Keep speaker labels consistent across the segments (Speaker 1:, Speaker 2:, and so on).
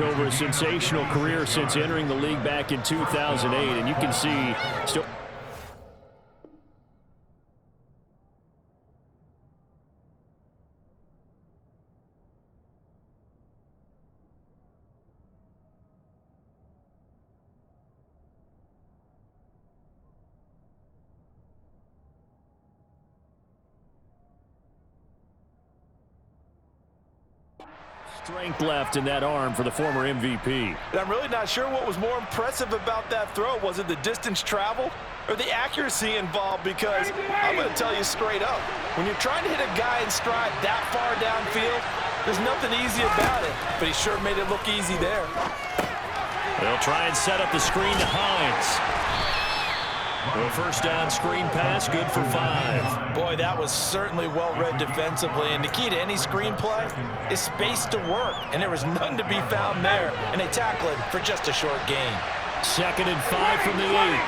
Speaker 1: Over a sensational career since entering the league back in 2008, and you can see still. Strength left in that arm for the former MVP.
Speaker 2: And I'm really not sure what was more impressive about that throw. Was it the distance traveled or the accuracy involved? Because I'm going to tell you straight up, when you're trying to hit a guy in stride that far downfield, there's nothing easy about it. But he sure made it look easy there.
Speaker 1: They'll try and set up the screen to Hines. A first down screen pass, good for 5.
Speaker 2: Boy, that was certainly well read defensively. And the key to any screen play is space to work. And there was none to be found there. And they tackle it for just a short gain.
Speaker 1: 2nd and 5 from the 8.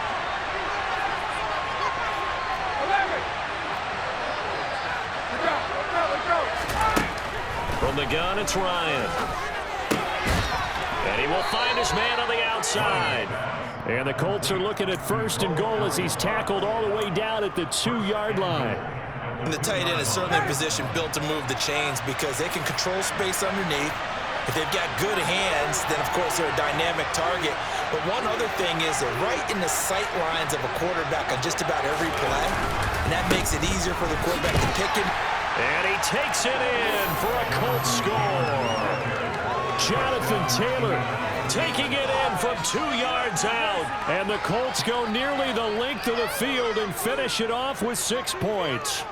Speaker 1: From the gun, it's Ryan. And he will find his man on the outside. And the Colts are looking at 1st and goal as he's tackled all the way down at the 2-yard line.
Speaker 2: And the tight end is certainly a position built to move the chains because they can control space underneath. If they've got good hands, then, of course, they're a dynamic target. But one other thing is they're right in the sight lines of a quarterback on just about every play. And that makes it easier for the quarterback to pick him.
Speaker 1: And he takes it in for a Colts score. Jonathan Taylor taking it in from 2 yards out. And the Colts go nearly the length of the field and finish it off with 6 points.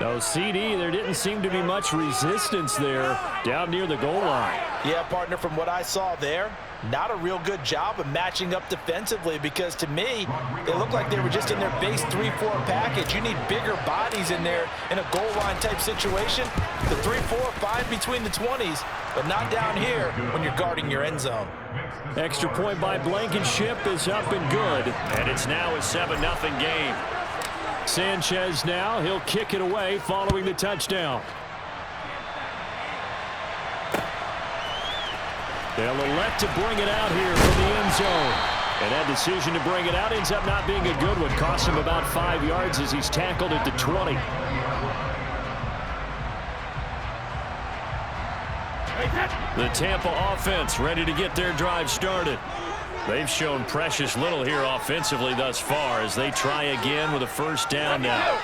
Speaker 1: No, CD, there didn't seem to be much resistance there down near the goal line.
Speaker 2: Yeah, partner, from what I saw there, not a real good job of matching up defensively because, to me, they looked like they were just in their base 3-4 package. You need bigger bodies in there in a goal line type situation. The 3-4, fine between the 20s, but not down here when you're guarding your end zone.
Speaker 1: Extra point by Blankenship is up and good, and it's now a 7-0 game. Sanchez now, he'll kick it away following the touchdown. They'll elect to bring it out here from the end zone. And that decision to bring it out ends up not being a good one. Costs him about 5 yards as he's tackled at the 20. The Tampa offense ready to get their drive started. They've shown precious little here offensively thus far as they try again with a first down now.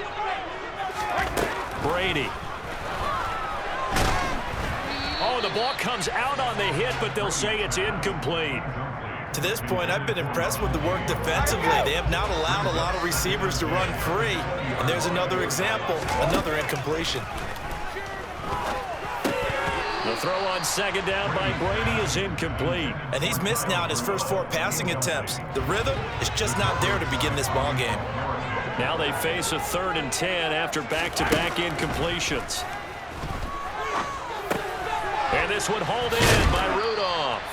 Speaker 1: Brady. Oh, the ball comes out on the hit, but they'll say it's incomplete.
Speaker 2: To this point, I've been impressed with the work defensively. They have not allowed a lot of receivers to run free. And there's another example, another incompletion.
Speaker 1: The throw on 2nd down by Brady is incomplete.
Speaker 2: And he's missed now in his first 4 passing attempts. The rhythm is just not there to begin this ball game.
Speaker 1: Now they face a 3rd and 10 after back-to-back incompletions. And this one hauled in by Rudolph.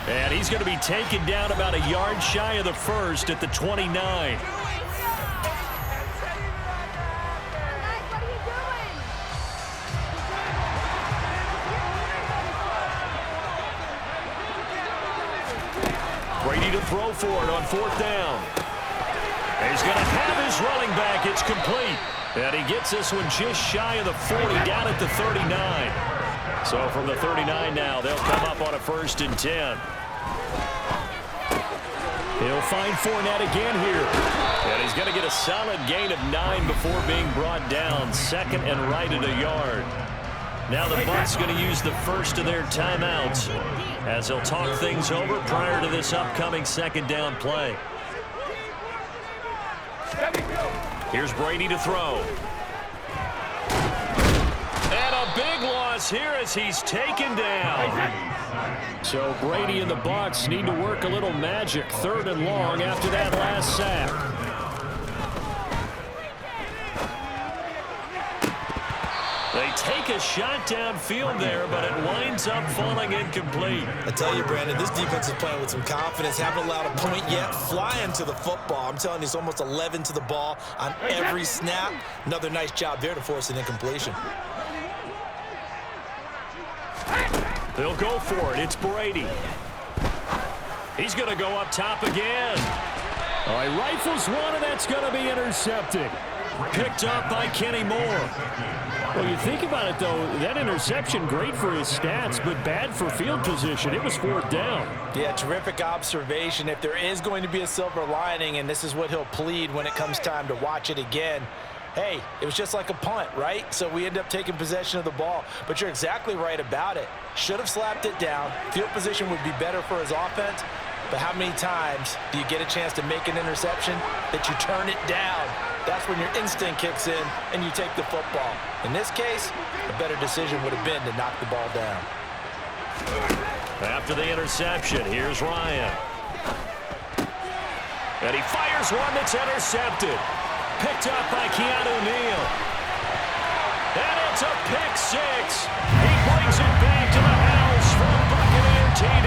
Speaker 1: And he's going to be taken down about a yard shy of the 1st at the 29. Brady to throw for it on 4th down. And he's going to have his running back. It's complete. And he gets this one just shy of the 40 down at the 39. So from the 39 now, they'll come up on a 1st and 10. He'll find Fournette again here. And he's going to get a solid gain of 9 before being brought down. 2nd and right at a yard. Now the Bucs going to use the first of their timeouts as they'll talk things over prior to this upcoming 2nd down play. Here's Brady to throw. And a big loss here as he's taken down. So Brady and the Bucs need to work a little magic. 3rd and long after that last sack. They take a shot downfield there, but it winds up falling incomplete.
Speaker 2: I tell you, Brandon, this defense is playing with some confidence. Haven't allowed a point yet. Flying to the football. I'm telling you, it's almost 11 to the ball on every snap. Another nice job there to force an incompletion.
Speaker 1: They'll go for it. It's Brady. He's going to go up top again. All right, rifles one, and that's going to be intercepted. Picked up by Kenny Moore. Well, you think about it, though, that interception, great for his stats, but bad for field position. It was fourth down.
Speaker 2: Yeah, terrific observation. If there is going to be a silver lining, and this is what he'll plead when it comes time to watch it again, hey, it was just like a punt, right? So we end up taking possession of the ball. But you're exactly right about it. Should have slapped it down. Field position would be better for his offense. But how many times do you get a chance to make an interception that you turn it down? That's when your instinct kicks in and you take the football. In this case, a better decision would have been to knock the ball down.
Speaker 1: After the interception, here's Ryan. And he fires one that's intercepted. Picked up by Keanu Neal. And it's a pick six. He brings it back to the house from Buccaneer TD.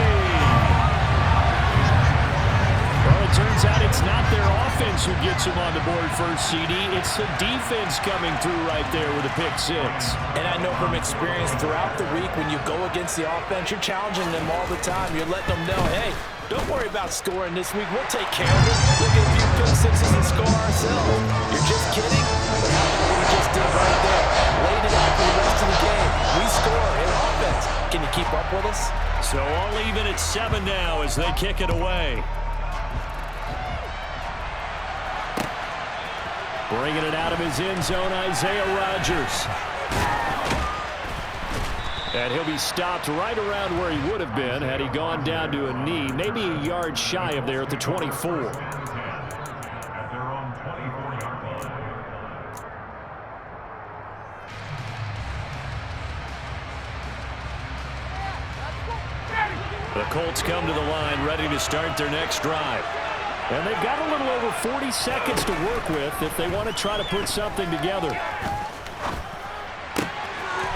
Speaker 1: Well, it turns out it's not their offense who gets him on the board first, CD. It's the defense coming through right there with a pick six.
Speaker 2: And I know from experience throughout the week when you go against the offense, you're challenging them all the time. You're letting them know, hey, don't worry about scoring this week. We'll take care of it. We'll get a few pick sixes and score ourselves. You're just kidding? But how about what we just did right there? Laid it out for the rest of the game. We score in offense. Can you keep up with us?
Speaker 1: So all even at 7 now as they kick it away. Bringing it out of his end zone, Isaiah Rodgers. And he'll be stopped right around where he would have been had he gone down to a knee, maybe a yard shy of there at the 24. The Colts come to the line ready to start their next drive. And they've got a little over 40 seconds to work with if they want to try to put something together.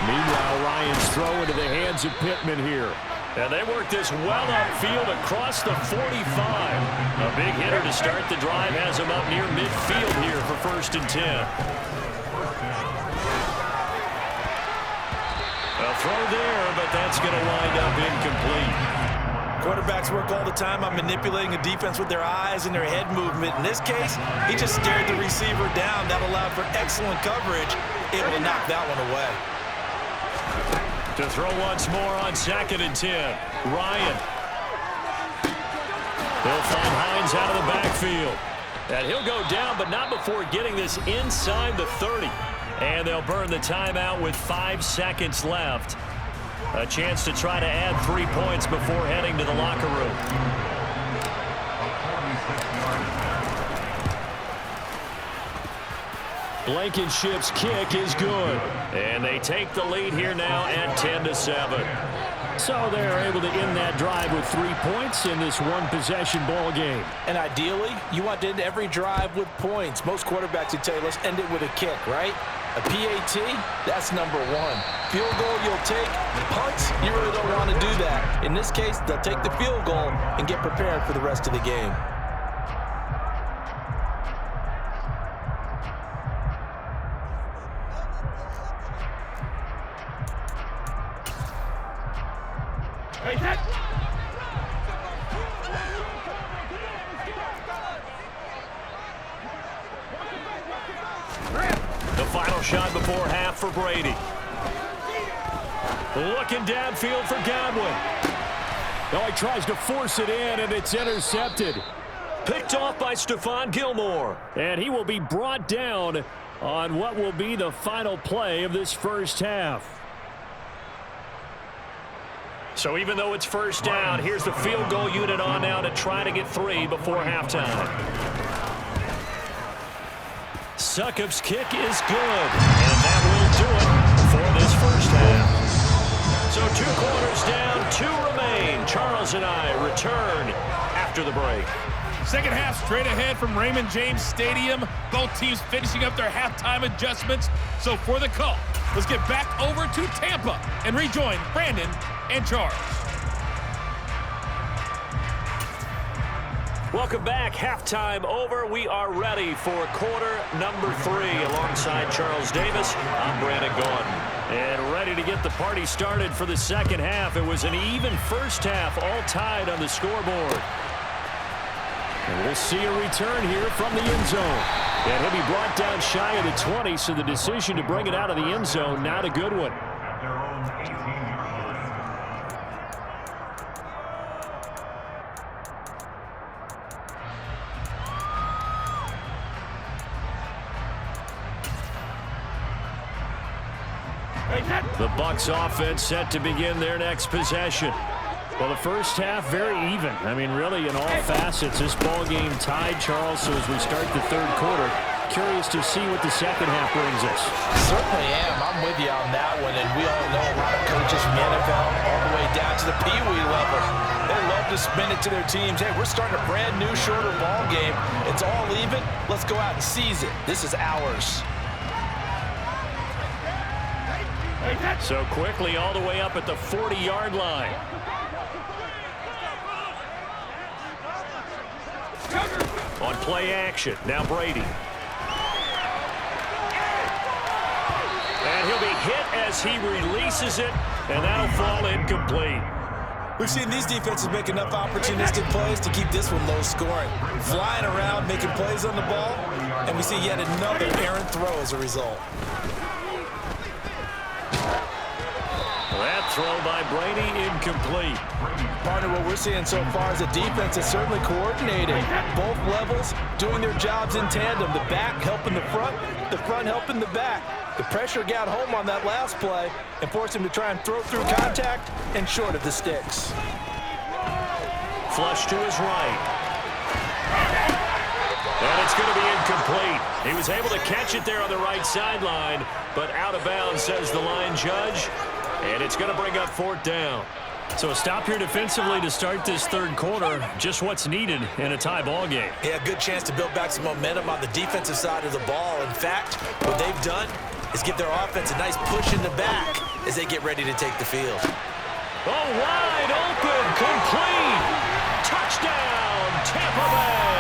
Speaker 1: Meanwhile, Ryan's throw into the hands of Pittman here. And they work this well upfield across the 45. A big hitter to start the drive has him up near midfield here for 1st and 10. A throw there, but that's going to wind up incomplete.
Speaker 2: Quarterbacks work all the time on manipulating a defense with their eyes and their head movement. In this case, he just stared the receiver down. That allowed for excellent coverage, able to knock that one away.
Speaker 1: To throw once more on 2nd and 10. Ryan. They'll find Hines out of the backfield. And he'll go down, but not before getting this inside the 30. And they'll burn the timeout with 5 seconds left. A chance to try to add 3 points before heading to the locker room. Blankenship's kick is good. And they take the lead here now at 10-7. So they're able to end that drive with 3 points in this one-possession ball game.
Speaker 2: And ideally, you want to end every drive with points. Most quarterbacks would tell you, let's end it with a kick, right? A PAT, that's number 1. Field goal you'll take. Punts, you really don't want to do that. In this case, they'll take the field goal and get prepared for the rest of the game.
Speaker 1: The final shot before half for Brady. Looking downfield for Godwin. Oh, he tries to force it in, and it's intercepted. Picked off by Stephon Gilmore. And he will be brought down on what will be the final play of this first half. So even though it's 1st down, here's the field goal unit on now to try to get 3 before halftime. Succop's kick is good, and that will do it for this first half. So 2 quarters down, 2 remain. Charles and I return after the break.
Speaker 3: Second half straight ahead from Raymond James Stadium. Both teams finishing up their halftime adjustments. So for the call, let's get back over to Tampa and rejoin Brandon and Charles.
Speaker 1: Welcome back. Halftime over. We are ready for quarter number 3. Alongside Charles Davis, I'm Brandon Gaudin. And ready to get the party started for the second half. It was an even first half, all tied on the scoreboard. And we'll see a return here from the end zone. And he'll be brought down shy of the 20, so the decision to bring it out of the end zone, not a good one. The Bucs offense set to begin their next possession. Well, the first half, very even. I mean, really, in all facets, this ball game tied, Charles. So as we start the third quarter, curious to see what the second half brings us.
Speaker 2: Certainly am. I'm with you on that one. And we all know a lot of coaches from the NFL all the way down to the Pee-wee level. They love to spin it to their teams. Hey, we're starting a brand new, shorter ball game. It's all even. Let's go out and seize it. This is ours.
Speaker 1: So quickly all the way up at the 40-yard line. On play action, now Brady. And he'll be hit as he releases it, and that'll fall incomplete.
Speaker 2: We've seen these defenses make enough opportunistic plays to keep this one low scoring. Flying around, making plays on the ball, and we see yet another errant throw as a result.
Speaker 1: That throw by Brady incomplete.
Speaker 2: Partner, what we're seeing so far is the defense is certainly coordinated. Both levels doing their jobs in tandem. The back helping the front helping the back. The pressure got home on that last play and forced him to try and throw through contact and short of the sticks.
Speaker 1: Flush to his right. And it's going to be incomplete. He was able to catch it there on the right sideline, but out of bounds, says the line judge. And it's going to bring up fourth down. So a stop here defensively to start this third quarter. Just what's needed in a tie ball game.
Speaker 2: Yeah, good chance to build back some momentum on the defensive side of the ball. In fact, what they've done is give their offense a nice push in the back as they get ready to take the field.
Speaker 1: Oh, wide open, complete. Touchdown, Tampa Bay.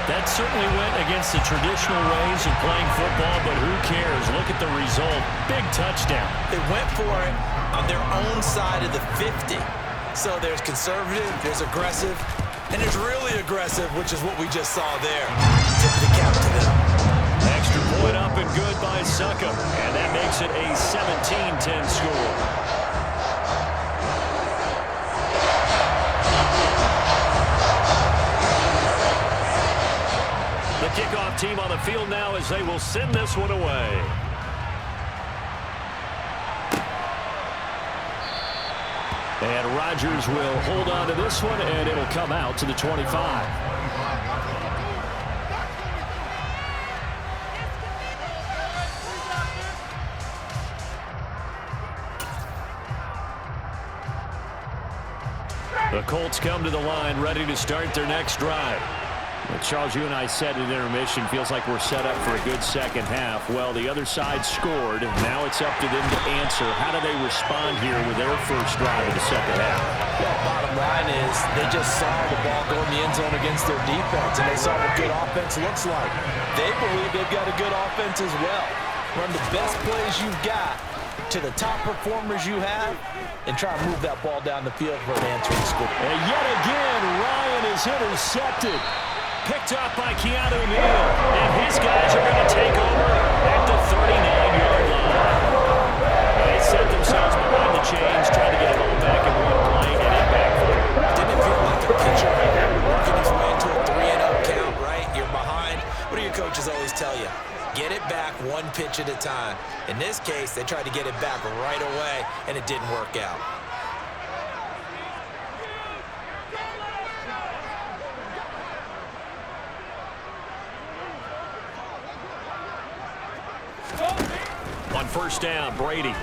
Speaker 1: That certainly went against the traditional ways of playing football, but who cares? Look at the result. Big touchdown.
Speaker 2: They went for it on their own side of the 50. So there's conservative, there's aggressive, and there's really aggressive, which is what we just saw there. Tip the cap to them.
Speaker 1: Extra point up and good by Succop, and that makes it a 17-10 score. The kickoff team on the field now as they will send this one away. And Rodgers will hold on to this one, and it'll come out to the 25. The Colts come to the line, ready to start their next drive. Well, Charles, you and I said at intermission, feels like we're set up for a good second half. Well, the other side scored. Now it's up to them to answer. How do they respond here with their first drive of the second half?
Speaker 2: Well, bottom line is they just saw the ball go in the end zone against their defense, and they saw what good offense looks like. They believe they've got a good offense as well. Run the best plays you've got to the top performers you have and try and move that ball down the field for an answering score.
Speaker 1: And yet again, Ryan is intercepted. Picked up by Keanu Neal, and his guys are going to take over at the 39-yard line. They set themselves behind the chains, trying to get it all back in one play, and it backfired.
Speaker 2: Didn't feel like the pitcher working his way into a 3-0 count, right? You're behind. What do your coaches always tell you? Get it back one pitch at a time. In this case, they tried to get it back right away, and it didn't work out.
Speaker 1: On first down, Brady.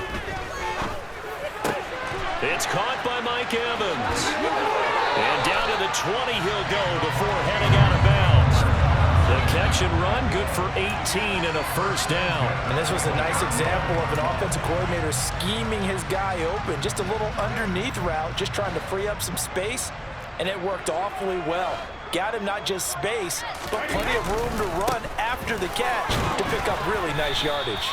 Speaker 1: It's caught by Mike Evans. And down to the 20 he'll go before heading out of bounds. The catch and run, good for 18 and a first down.
Speaker 2: And this was a nice example of an offensive coordinator scheming his guy open. Just a little underneath route, just trying to free up some space, and it worked awfully well. got him not just space, but plenty of room to run after the catch to pick up really nice yardage.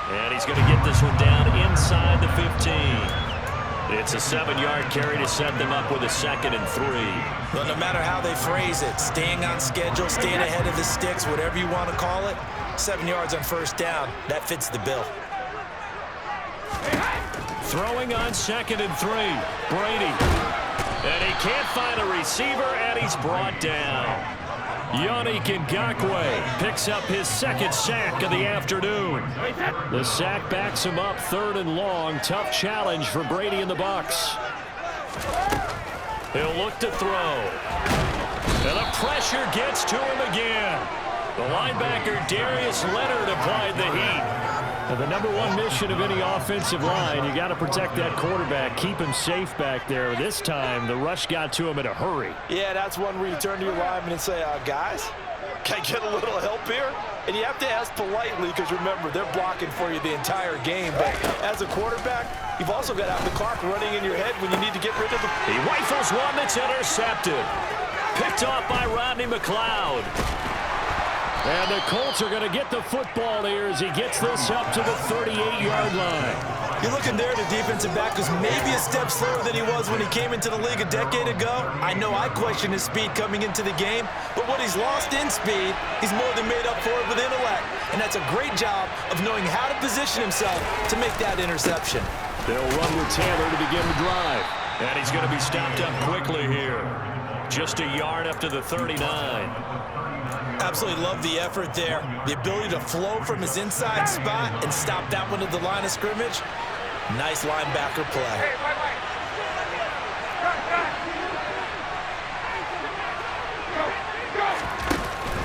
Speaker 1: And he's going to get this one down inside the 15. It's a 7-yard carry to set them up with a 2nd and 3.
Speaker 2: Well, no matter how they phrase it, staying on schedule, staying ahead of the sticks, whatever you want to call it, 7 yards on first down, that fits the bill.
Speaker 1: Throwing on 2nd and 3. Brady. And he can't find a receiver, and he's brought down. Yannick Ngakoue picks up his 2nd sack of the afternoon. The sack backs him up 3rd and long. Tough challenge for Brady and the Bucs. He'll look to throw. And the pressure gets to him again. The linebacker Darius Leonard applied the heat. And the #1 mission of any offensive line, you got to protect that quarterback, keep him safe back there. This time, the rush got to him in a hurry.
Speaker 2: Yeah, that's one where you turn to your lineman and say, guys, can I get a little help here? And you have to ask politely because, remember, they're blocking for you the entire game. But as a quarterback, you've also got to have the clock running in your head when you need to get rid of the...
Speaker 1: He rifles one that's intercepted. Picked off by Rodney McLeod. And the Colts are going to get the football here as he gets this up to the 38-yard line.
Speaker 2: You're looking there, the defensive back was maybe a step slower than he was when he came into the league a decade ago. I know I questioned his speed coming into the game, but what he's lost in speed, he's more than made up for it with intellect. And that's a great job of knowing how to position himself to make that interception.
Speaker 1: They'll run with Taylor to begin the drive. And he's going to be stopped up quickly here. Just a yard up to the 39.
Speaker 2: Absolutely love the effort there. The ability to flow from his inside spot and stop that one at the line of scrimmage. Nice linebacker play.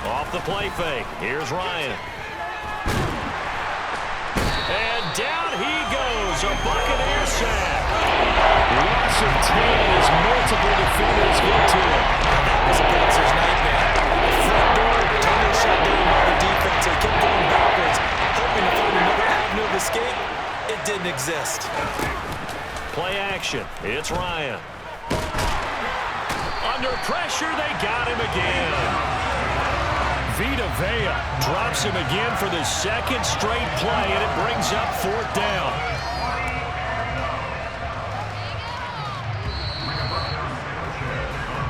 Speaker 1: Off the play fake. Here's Ryan. And down he goes. A Buccaneer sack. Loss of 10 as multiple defenders get to him.
Speaker 2: That was a bouncer's nightmare. Front door, totally shut down by the defense. They kept going backwards, hoping to find another avenue of escape. It didn't exist.
Speaker 1: Play action. It's Ryan. Under pressure, they got him again. Vita Vea drops him again for the 2nd straight play, and it brings up 4th down.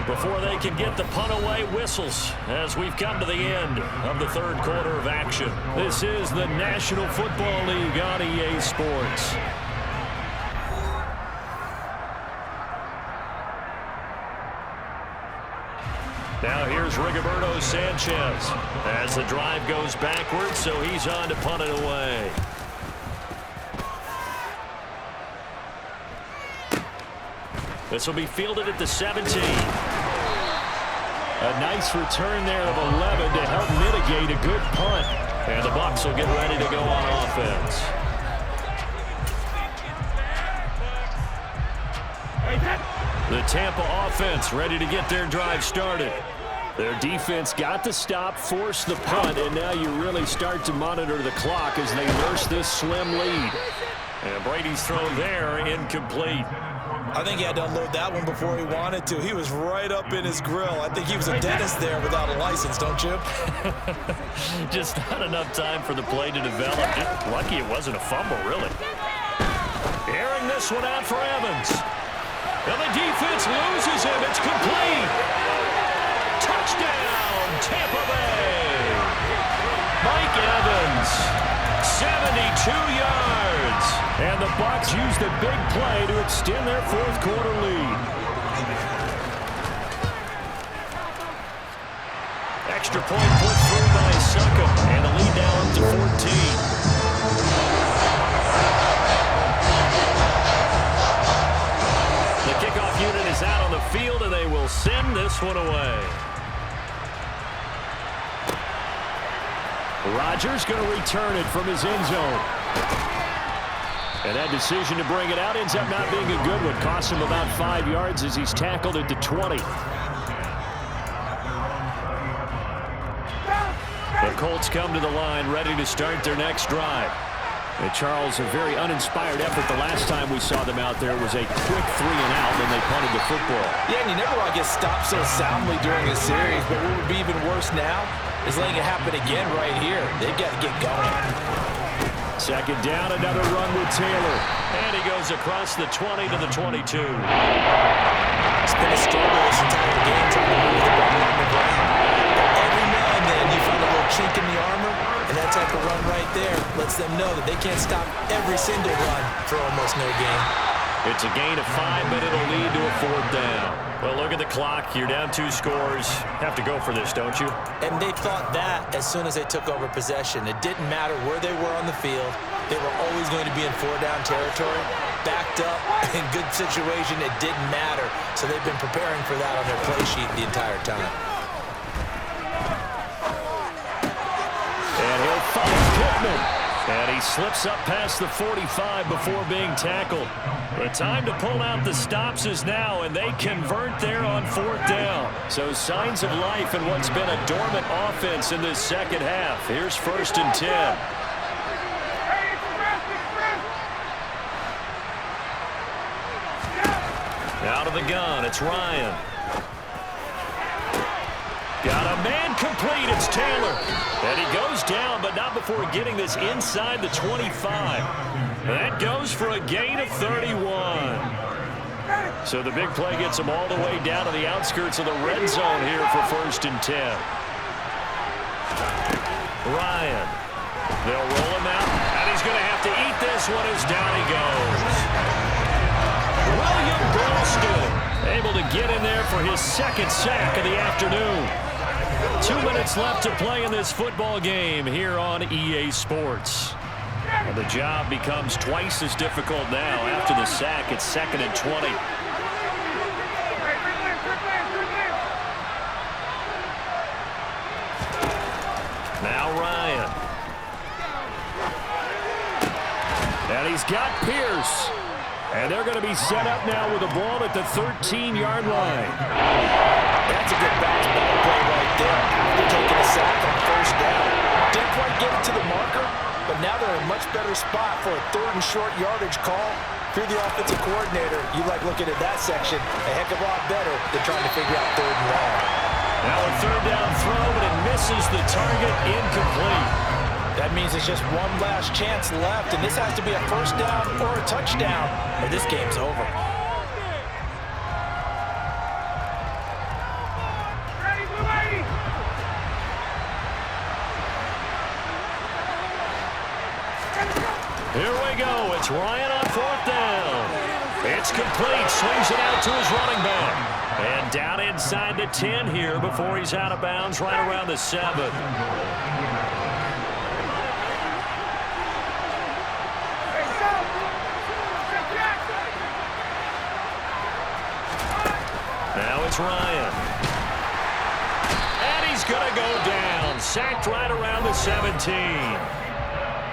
Speaker 1: Before they can get the punt away, whistles as we've come to the end of the 3rd quarter of action. This is the National Football League on EA Sports. Now here's Rigoberto Sanchez as the drive goes backwards, so he's on to punt it away. This will be fielded at the 17. A nice return there of 11 to help mitigate a good punt. And the Bucs will get ready to go on offense. The Tampa offense ready to get their drive started. Their defense got the stop, forced the punt, and now you really start to monitor the clock as they nurse this slim lead. And Brady's thrown there, incomplete.
Speaker 2: I think he had to unload that one before he wanted to. He was right up in his grill. I think he was a dentist there without a license, don't you?
Speaker 1: Just not enough time for the play to develop. Just lucky it wasn't a fumble, really. Airing this one out for Evans. And the defense loses him. It's complete. Touchdown, Tampa Bay. Mike Evans, 72 yards. And the Bucs use the big play to extend their 4th quarter lead. Extra point put through by Suckup. And the lead now up to 14. The kickoff unit is out on the field, and they will send this one away. Rodgers going to return it from his end zone. And that decision to bring it out ends up not being a good one. Costs him about 5 yards as he's tackled at the 20. The Colts come to the line ready to start their next drive. And Charles, a very uninspired effort. The last time we saw them out there was a quick 3-and-out when they punted the football.
Speaker 2: Yeah, and you never want to get stopped so soundly during a series, but what would be even worse now is letting it happen again right here. They've got to get going.
Speaker 1: Second down, another run with Taylor. And he goes across the 20 to the 22.
Speaker 2: It's been a struggle this entire game trying to move the ball on the ground. But every now and then you find a little chink in the armor, and that type of run right there lets them know that they can't stop every single run for almost no gain.
Speaker 1: It's a gain of 5, but it'll lead to a 4th down. Well, look at the clock. You're down 2 scores. Have to go for this, don't you?
Speaker 2: And they thought that as soon as they took over possession. It didn't matter where they were on the field. They were always going to be in 4-down territory. Backed up, in good situation, it didn't matter. So they've been preparing for that on their play sheet the entire time.
Speaker 1: And he'll find Pittman. And he slips up past the 45 before being tackled. The time to pull out the stops is now, and they convert there on 4th down. So signs of life in what's been a dormant offense in this second half. Here's 1st and 10. Out of the gun, it's Ryan. Got a man complete, it's Taylor. And he goes down, but not before getting this inside the 25. That goes for a gain of 31. So the big play gets him all the way down to the outskirts of the red zone here for 1st and 10. Ryan. They'll roll him out, and he's going to have to eat this one as down he goes. William Burlston able to get in there for his 2nd sack of the afternoon. 2 minutes left to play in this football game here on EA Sports. And the job becomes twice as difficult now. After the sack, it's 2nd and 20. Now Ryan. And he's got Pierce. And they're going to be set up now with the ball at the 13-yard line.
Speaker 2: That's a good bounce back play right there after taking a sack on 1st down. Didn't quite get it to the marker, but now they're in a much better spot for a 3rd and short yardage call. If you're the offensive coordinator, you like looking at that section a heck of a lot better than trying to figure out 3rd and long.
Speaker 1: Now a 3rd down throw, and it misses the target, incomplete.
Speaker 2: That means it's just one last chance left, and this has to be a 1st down or a touchdown, or this game's over. Here we go. It's Ryan on 4th down. It's complete. Swings it out to his running back. And down inside the 10 here before he's out of bounds right around the 7. Now it's Ryan. And he's going to go down. Sacked right around the 17.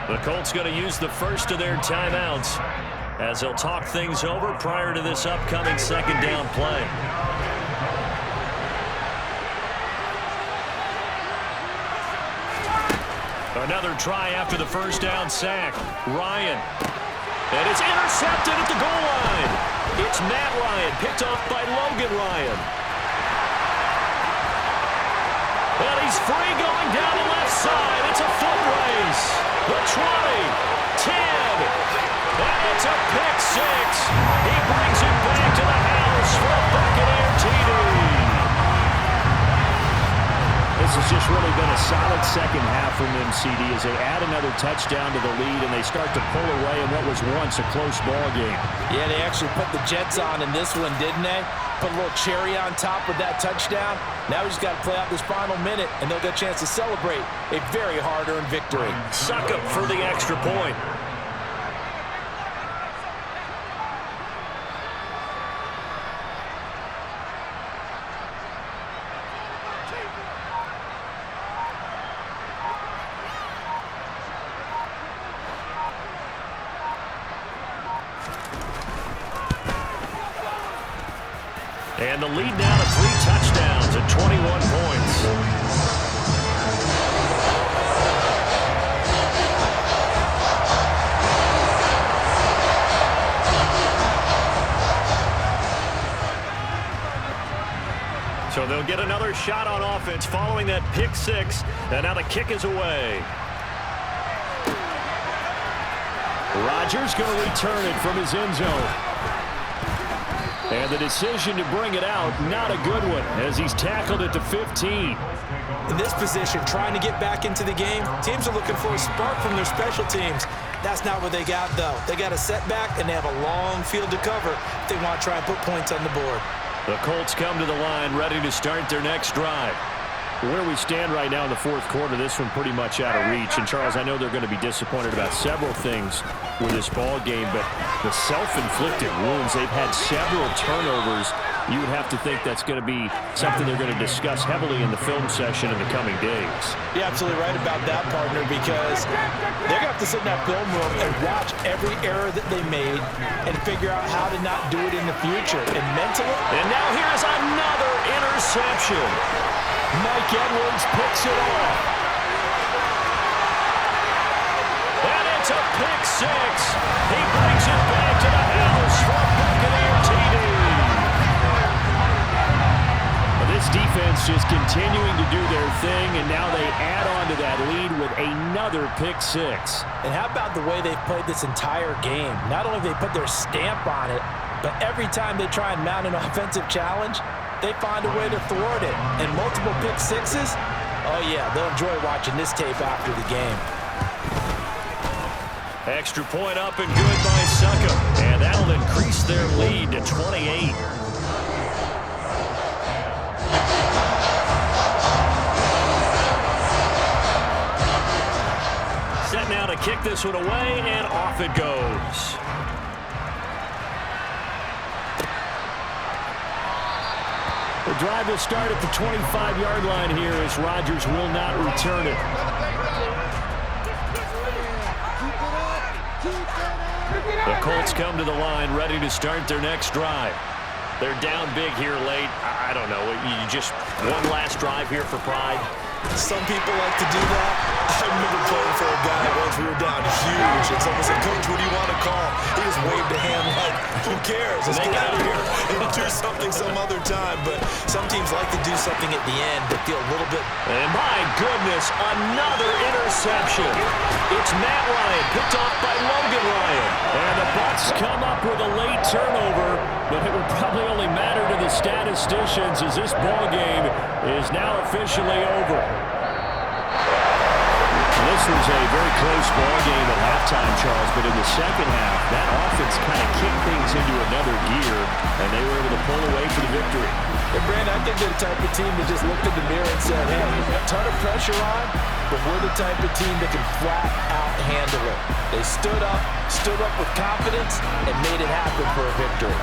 Speaker 2: The Colts going to use the first of their timeouts as they'll talk things over prior to this upcoming 2nd down play. Another try after the 1st down sack. Ryan. And it's intercepted at the goal line. It's Matt Ryan, picked off by Logan Ryan. And he's free going down the left side. It's a foot race. The 20, 10, and it's a pick 6. He brings it back to the house for a Buccaneer TD. This has just really been a solid second half from them, CD, as they add another touchdown to the lead and they start to pull away in what was once a close ball game. Yeah, they actually put the Jets on in this one, didn't they? Put a little cherry on top with that touchdown. Now we just got to play out this final minute, and they'll get a chance to celebrate a very hard-earned victory.
Speaker 1: Suck up for the extra point. And the lead now to 3 touchdowns at 21 points. So they'll get another shot on offense following that pick six. And now the kick is away. Rodgers going to return it from his end zone. And the decision to bring it out, not a good one, as he's tackled at the 15.
Speaker 2: In this position, trying to get back into the game, teams are looking for a spark from their special teams. That's not what they got, though. They got a setback, and they have a long field to cover if they want to try and put points on the board.
Speaker 1: The Colts come to the line, ready to start their next drive. Where we stand right now in the fourth quarter, this one pretty much out of reach. And, Charles, I know they're going to be disappointed about several things with this ball game, but the self-inflicted wounds, they've had several turnovers. You would have to think that's going to be something they're going to discuss heavily in the film session in the coming days.
Speaker 2: You're absolutely right about that, partner, because they're going to have to sit in that film room and watch every error that they made and figure out how to not do it in the future. And mentally...
Speaker 1: And now here's another interception.
Speaker 2: Mike Edwards picks it off.
Speaker 1: And it's a pick six. He brings it back to the house for a Buccaneer TD. This defense just continuing to do their thing, and now they add on to that lead with another pick six.
Speaker 2: And how about the way they've played this entire game? Not only have they put their stamp on it, but every time they try and mount an offensive challenge, they find a way to thwart it. And multiple pick sixes, oh yeah, they'll enjoy watching this tape after the game.
Speaker 1: Extra point up and good by Suckup. And that'll increase their lead to 28. Set now to kick this one away, and off it goes. The drive will start at the 25-yard line here as Rodgers will not return it. The Colts come to the line ready to start their next drive. They're down big here late. I don't know. You just one last drive here for pride.
Speaker 2: Some people like to do that. I remember playing for a guy once we were down huge, and someone said, "Coach, what do you want to call?" He just waved a hand like, "Who cares? Let's get out of here and do something some other time." But some teams like to do something at the end but feel a little bit...
Speaker 1: And my goodness, another interception. It's Matt Ryan, picked off by Logan Ryan. And the Bucs come up with a late turnover, but it would probably only matter to the statisticians as this ball game is now officially over. This was a very close ball game at halftime, Charles, but in the second half, that offense kind of kicked things into another gear, and they were able to pull away for the victory.
Speaker 2: And Brandon, I think they're the type of team that just looked in the mirror and said, "Hey, a ton of pressure on, but we're the type of team that can flat out handle it." They stood up with confidence, and made it happen for a victory.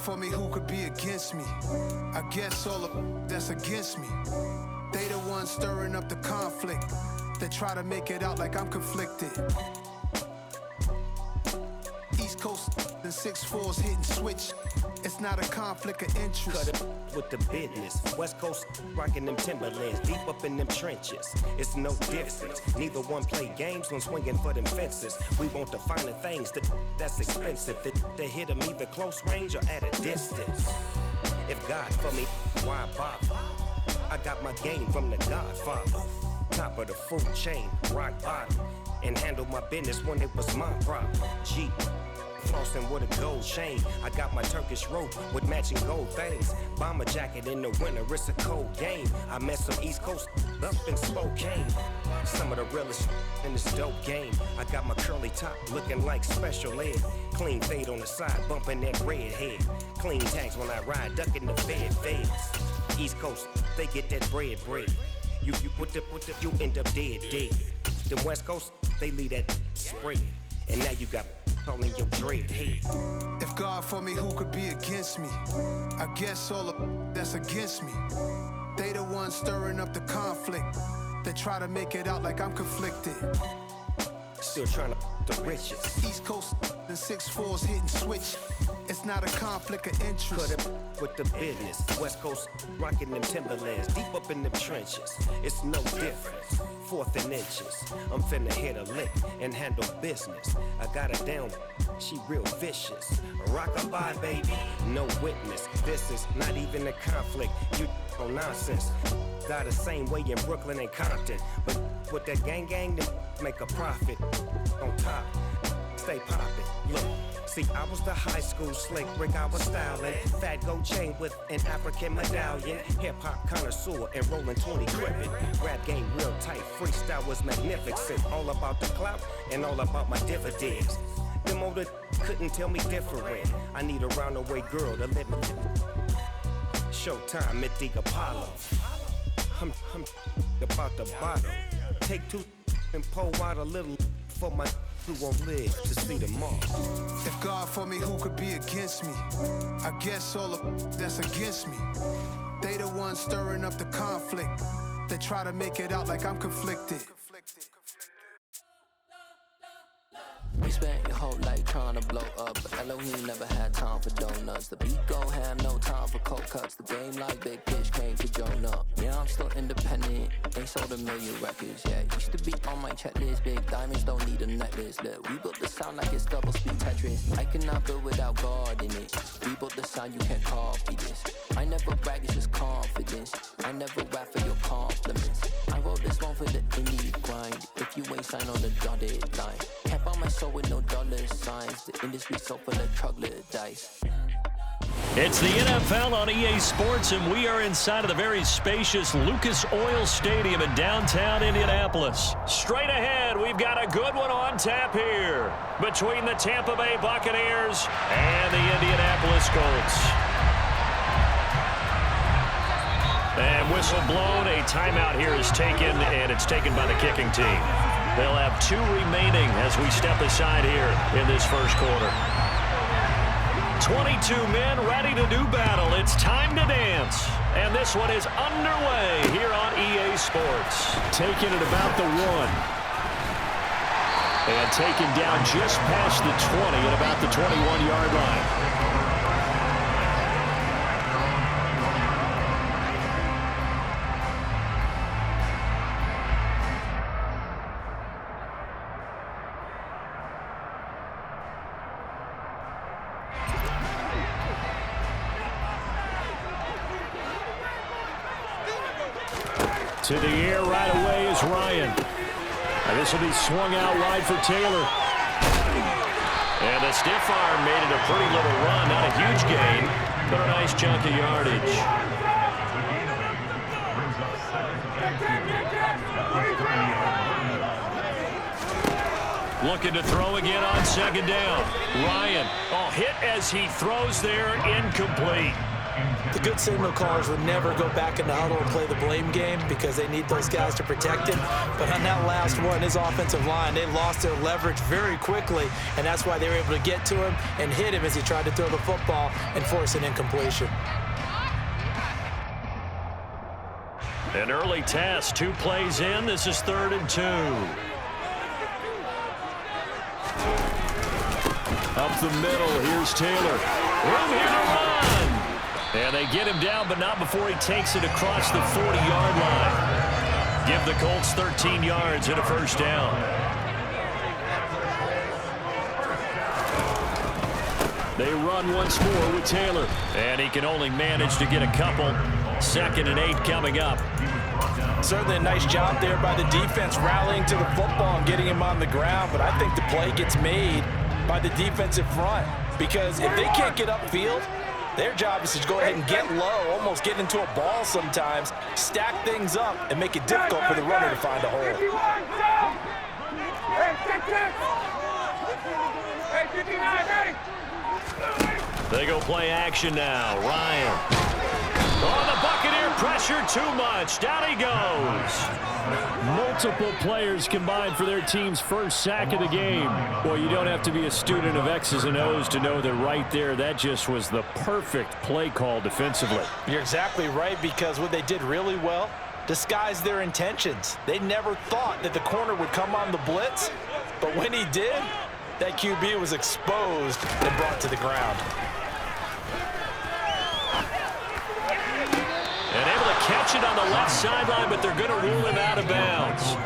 Speaker 4: for me, who could be against me? I guess all of that's against me. They the ones stirring up the conflict. They try to make it out like I'm conflicted. East Coast, the 6'4s hitting switch. It's not a conflict of interest.
Speaker 5: Cut it with the business. West Coast rocking them Timberlands, deep up in them trenches. It's no difference. Neither one play games when swinging for them fences. We want the finer things that's expensive. They hit them either close range or at a distance. If God for me, why bother? I got my game from the Godfather. Top of the food chain, rock bottom. And handle my business when it was my problem. G. Flossing with a gold chain. I got my Turkish rope with matching gold things. Bomber jacket in the winter, it's a cold game. I met some East Coast up in Spokane. Some of the realest in this dope game. I got my curly top looking like special ed. Clean fade on the side, bumping that red head. Clean tags when I ride, ducking the feds. East Coast, they get that bread. You end up dead. The West Coast, they leave that spread. And now you got calling your dread head.
Speaker 4: If God for me, who could be against me? I guess all of that's against me. They the ones stirring up the conflict. They try to make it out like I'm conflicted.
Speaker 5: Still trying to the riches.
Speaker 4: East Coast, the 6'4s hitting switch. It's not a conflict of interest.
Speaker 5: Cut it with the business. West Coast rocking them Timberlands, deep up in them trenches. It's no difference. 4th and inches. I'm finna hit a lick and handle business. I got her down, she real vicious. Rock-a-bye, baby, no witness. This is not even a conflict. You on nonsense. Got the same way in Brooklyn and Compton. But with that gang, they make a profit. On top, stay poppin'. Look. See, I was the high school slick Rick, I was styling. Fat gold chain with an African medallion. Hip-hop connoisseur and rolling 20 crippin'. Rap game real tight, freestyle was magnificent. All about the clout and all about my dividends. Them older couldn't tell me different. I need a roundaway girl to live with. Showtime at the Apollo. I'm about the bottom. Take 2 and pour out a little for my who won't live to see tomorrow.
Speaker 4: If God for me, who could be against me? I guess all of that's against me. They the ones stirring up the conflict. They try to make it out like I'm conflicted.
Speaker 6: We spent your whole life trying to blow up, but Elohim never had time for donuts. The beat go ham, no time for cold cuts. The game like Big Fish came to Jonah. Yeah, I'm still independent, they sold 1 million records. Yeah, used to be on my checklist. Big diamonds don't need a necklace. Look, we built the sound like it's double speed Tetris. I cannot build without God in it. We built the sound, you can't copy this. I never brag, it's just confidence. I never rap for your compliments. I wrote this one for the indie grind. If you ain't signed on the dotted line, can't buy my soul with no dollar signs. The industry so full of troglodytes.
Speaker 1: It's the NFL on EA Sports, and we are inside of the very spacious Lucas Oil Stadium in downtown Indianapolis. Straight ahead, we've got a good one on tap here between the Tampa Bay Buccaneers and the Indianapolis Colts. And whistle blown, a timeout here is taken, and it's taken by the kicking team. They'll have 2 remaining as we step aside here in this first quarter. 22 men ready to do battle. It's time to dance. And this one is underway here on EA Sports. Taking it about the 1. And taken down just past the 20 at about the 21-yard line. To the air right away is Ryan. And this will be swung out wide for Taylor. And the stiff arm made it a pretty little run. Not a huge gain, but a nice chunk of yardage. Looking to throw again on 2nd down. Ryan, hit as he throws there, incomplete.
Speaker 2: The good signal callers would never go back in the huddle and play the blame game because they need those guys to protect him. But on that last one, his offensive line, they lost their leverage very quickly, and that's why they were able to get to him and hit him as he tried to throw the football and force an incompletion.
Speaker 1: An early test, 2 plays in. This is 3rd and 2. Up the middle, here's Taylor. Room here to run. And they get him down, but not before he takes it across the 40-yard line. Give the Colts 13 yards and a first down. They run once more with Taylor. And he can only manage to get a couple. 2nd and 8 coming up.
Speaker 2: Certainly a nice job there by the defense rallying to the football and getting him on the ground, but I think the play gets made by the defensive front because if they can't get upfield, their job is to go ahead and get low, almost get into a ball sometimes, stack things up, and make it difficult for the runner to find a hole.
Speaker 1: They go play action now. Ryan. Oh, the Buccaneer pressure too much. Down he goes. Multiple players combined for their team's first sack of the game. Boy, you don't have to be a student of X's and O's to know that right there, that just was the perfect play call defensively.
Speaker 2: You're exactly right, because what they did really well, disguised their intentions. They never thought that the corner would come on the blitz, but when he did, that QB was exposed and brought to the ground.
Speaker 1: And able to catch it on the left sideline, but they're going to rule him out of bounds.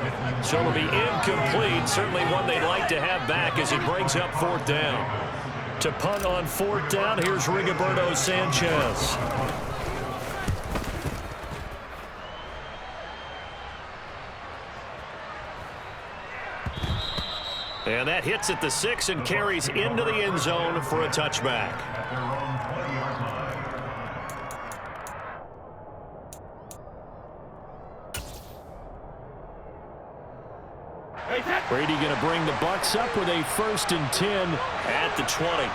Speaker 1: So it'll be incomplete. Certainly one they'd like to have back as it brings up 4th down. To punt on 4th down, here's Rigoberto Sanchez. And that hits at the 6 and carries into the end zone for a touchback. Brady going to bring the Bucs up with a 1st and 10 at the 20.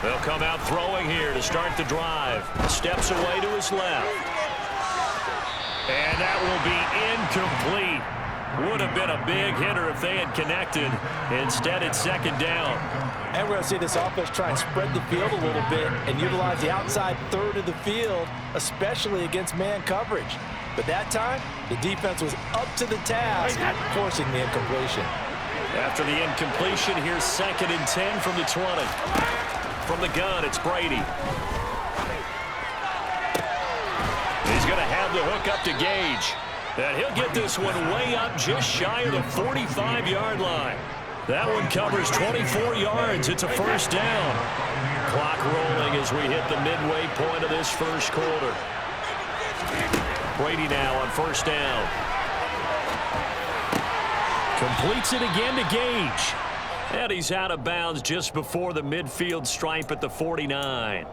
Speaker 1: They'll come out throwing here to start the drive. Steps away to his left. And that will be incomplete. Would have been a big hitter if they had connected. Instead, it's 2nd down.
Speaker 2: And we're going to see this offense try and spread the field a little bit and utilize the outside 3rd of the field, especially against man coverage. But that time, the defense was up to the task, forcing the incompletion.
Speaker 1: After the incompletion, here's 2nd and 10 from the 20. From the gun, it's Brady. He's going to have the hook up to Gage. And he'll get this one way up just shy of the 45-yard line. That one covers 24 yards. It's a 1st down. Clock rolling as we hit the midway point of this 1st quarter. Brady now on 1st down. Completes it again to Gage. And he's out of bounds just before the midfield stripe at the 49.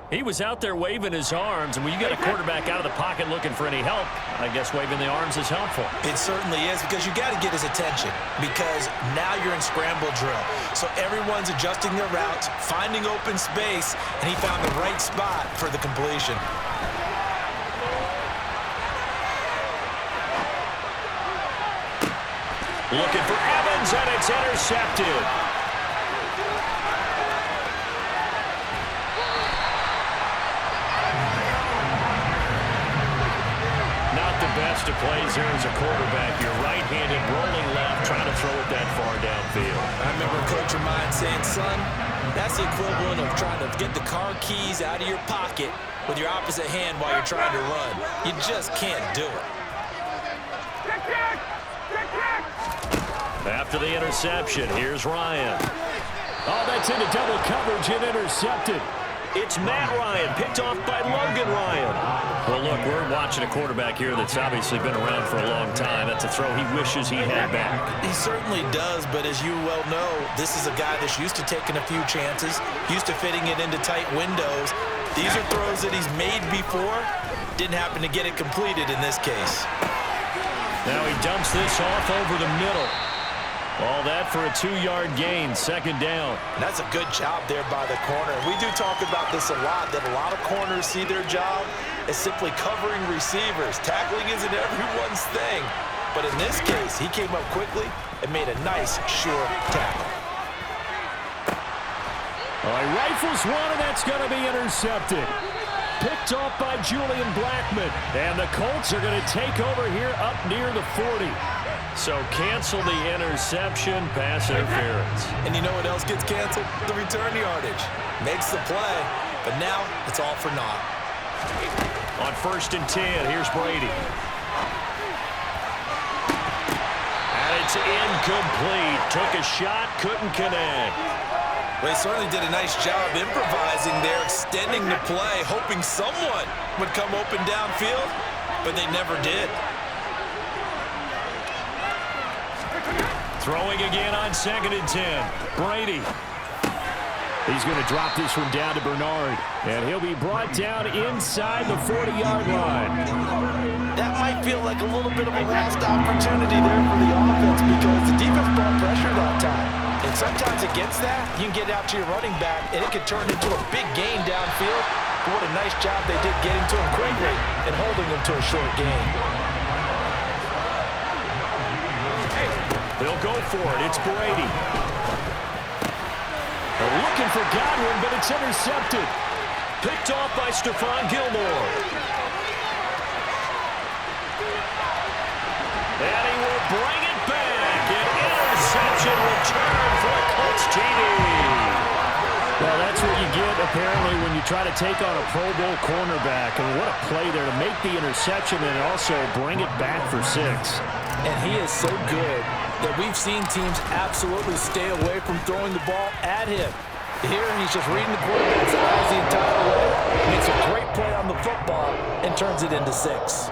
Speaker 1: He was out there waving his arms, and when you got a quarterback out of the pocket looking for any help, I guess waving the arms is helpful.
Speaker 2: It certainly is, because you got to get his attention, because now you're in scramble drill. So everyone's adjusting their routes, finding open space, and he found the right spot for the completion.
Speaker 1: Looking for Evans, and it's intercepted. Best of plays here as a quarterback. You're right-handed, rolling left, trying to throw it that far downfield.
Speaker 2: I remember a coach of mine saying, son, that's the equivalent of trying to get the car keys out of your pocket with your opposite hand while you're trying to run. You just can't do it.
Speaker 1: After the interception, here's Ryan. Oh, that's into double coverage and intercepted. It's Matt Ryan, picked off by Logan Ryan. Well, look, we're watching a quarterback here that's obviously been around for a long time. That's a throw he wishes he had back.
Speaker 2: He certainly does, but as you well know, this is a guy that's used to taking a few chances, used to fitting it into tight windows. These are throws that he's made before. Didn't happen to get it completed in this case.
Speaker 1: Now he dumps this off over the middle. All that for a 2-yard gain, second down.
Speaker 2: And that's a good job there by the corner. And we do talk about this a lot, that a lot of corners see their job as simply covering receivers. Tackling isn't everyone's thing. But in this case, he came up quickly and made a nice, sure tackle.
Speaker 1: All right, rifles one, and that's going to be intercepted. Picked off by Julian Blackmon. And the Colts are going to take over here up near the 40. So cancel the interception, pass interference.
Speaker 2: And you know what else gets canceled? The return yardage. Makes the play, but now it's all for naught.
Speaker 1: On 1st and 10, here's Brady. And it's incomplete. Took a shot, couldn't connect.
Speaker 2: Well, he certainly did a nice job improvising there, extending the play, hoping someone would come open downfield, but they never did.
Speaker 1: Throwing again on 2nd and 10. Brady. He's going to drop this one down to Bernard. And he'll be brought down inside the 40-yard line.
Speaker 2: That might feel like a little bit of a lost opportunity there for the offense because the defense brought pressure that time. And sometimes against that, you can get out to your running back, and it could turn into a big gain downfield. But what a nice job they did getting to him quickly and holding him to a short gain.
Speaker 1: They'll go for it. It's Brady. They're looking for Godwin, but it's intercepted. Picked off by Stephon Gilmore. And he will bring it back. An interception return for a Colts TD. Well, that's what you get, apparently, when you try to take on a Pro Bowl cornerback. And what a play there to make the interception and also bring it back for 6.
Speaker 2: And he is so good that we've seen teams absolutely stay away from throwing the ball at him. Here, he's just reading the quarterback's eyes the entire way, makes a great play on the football, and turns it into 6.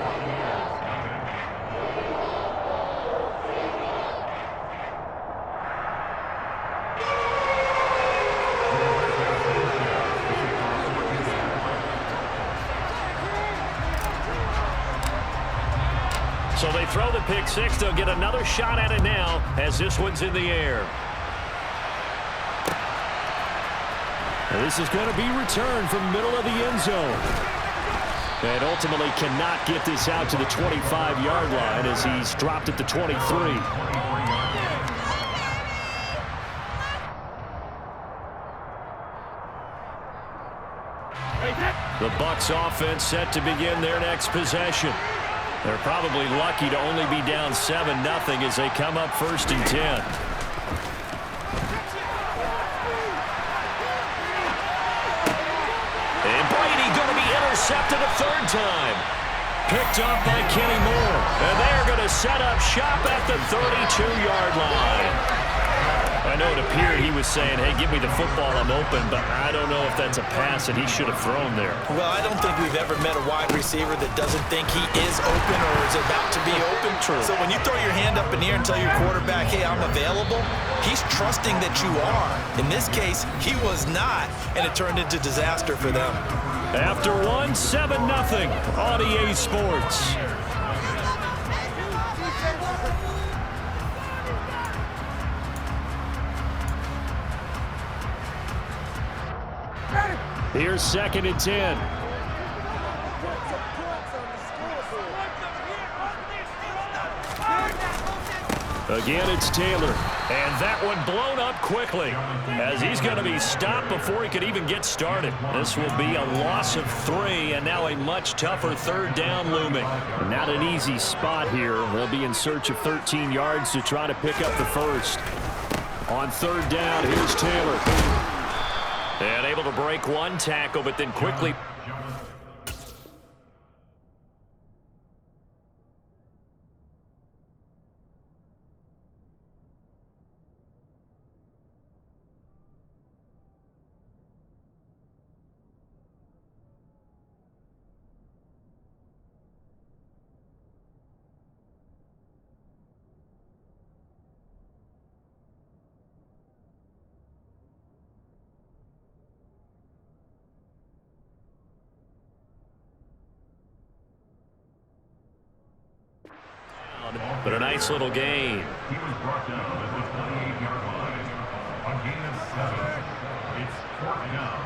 Speaker 1: So they throw the pick 6. They'll get another shot at it now as this one's in the air. And this is going to be returned from middle of the end zone. And ultimately cannot get this out to the 25-yard line as he's dropped at the 23. The Bucs offense set to begin their next possession. They're probably lucky to only be down 7-0 as they come up 1st and 10. And Brady going to be intercepted a 3rd time. Picked up by Kenny Moore. And they're going to set up shop at the 32-yard line. I know it appeared he was saying, hey, give me the football, I'm open, but I don't know if that's a pass that he should have thrown there.
Speaker 2: Well, I don't think we've ever met a wide receiver that doesn't think he is open or is about to be open.
Speaker 1: True.
Speaker 2: So when you throw your hand up in the air and tell your quarterback, hey, I'm available, he's trusting that you are. In this case, he was not, and it turned into disaster for them.
Speaker 1: After one, 7-0 on EA Sports. Here's 2nd and 10. Again, it's Taylor. And that one blown up quickly as he's going to be stopped before he could even get started. This will be a loss of 3 and now a much tougher 3rd down looming. Not an easy spot here. They'll be in search of 13 yards to try to pick up the 1st. On 3rd down, here's Taylor. And able to break one tackle, but then quickly but a nice little gain.
Speaker 7: He was brought down at the 28-yard line. On gain of 7, it's 4th down.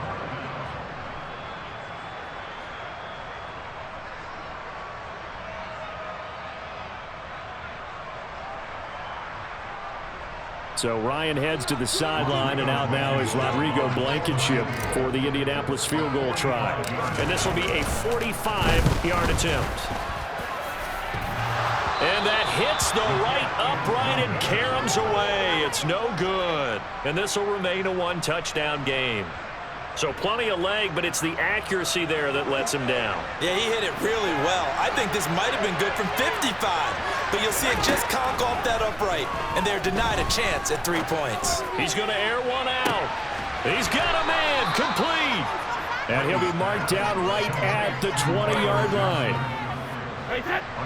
Speaker 1: So Ryan heads to the sideline, and out now is Rodrigo Blankenship for the Indianapolis field goal try. And this will be a 45-yard attempt. And that hits the right upright and caroms away. It's no good. And this will remain a one-touchdown game. So plenty of leg, but it's the accuracy there that lets him down.
Speaker 2: Yeah, he hit it really well. I think this might have been good from 55. But you'll see it just conk off that upright. And they're denied a chance at 3 points.
Speaker 1: He's going to air one out. He's got a man complete. And he'll be marked down right at the 20-yard line.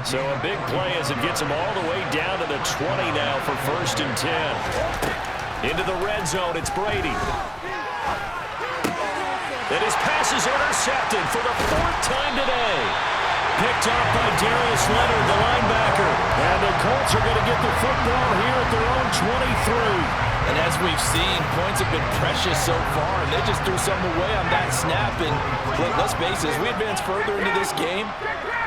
Speaker 1: So a big play as it gets him all the way down to the 20 now for 1st and 10. Into the red zone, it's Brady. And his pass is intercepted for the 4th time today. Picked off by Darius Leonard, the linebacker. And the Colts are going to get the football here at their own 23.
Speaker 2: And as we've seen, points have been precious so far, and they just threw something away on that snap. And let's face it, as we advance further into this game,